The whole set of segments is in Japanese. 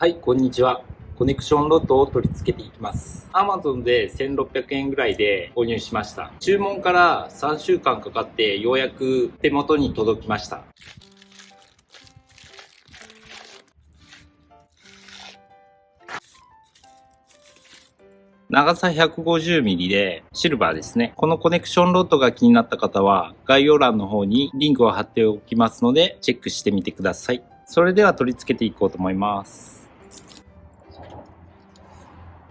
はい、こんにちは。コネクションロットを取り付けていきます。Amazon で1600円ぐらいで購入しました。注文から3週間かかってようやく手元に届きました。長さ 150mm でシルバーですね。このコネクションロットが気になった方は概要欄の方にリンクを貼っておきますのでチェックしてみてください。それでは取り付けていこうと思います。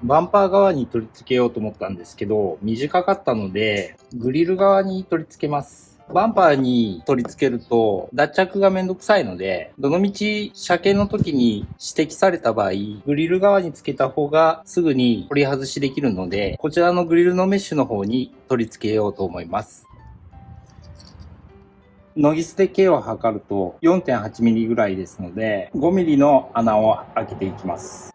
バンパー側に取り付けようと思ったんですけど、短かったので、グリル側に取り付けます。バンパーに取り付けると、脱着がめんどくさいので、どのみち車検の時に指摘された場合、グリル側に付けた方がすぐに取り外しできるので、こちらのグリルのメッシュの方に取り付けようと思います。ノギスで径を測ると 4.8mm ぐらいですので、5mm の穴を開けていきます。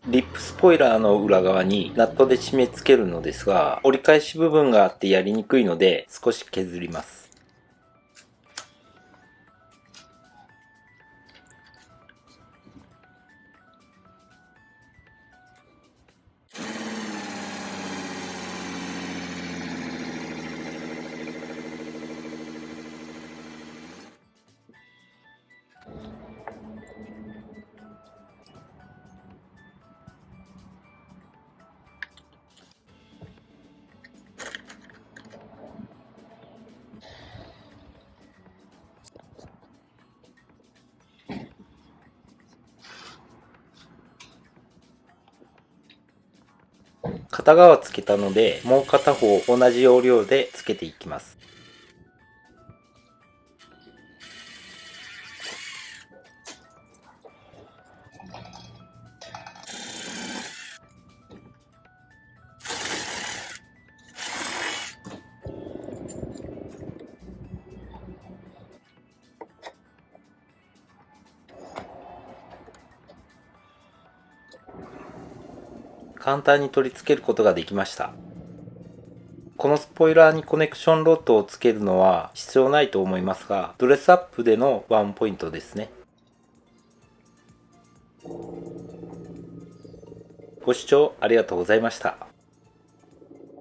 リップスポイラーの裏側にナットで締め付けるのですが、折り返し部分があってやりにくいので少し削ります。片側つけたので、もう片方同じ要領でつけていきます。簡単に取り付けることができました。このスポイラーにコネクションロッドをつけるのは必要ないと思いますが、ドレスアップでのワンポイントですね。ご視聴ありがとうございました。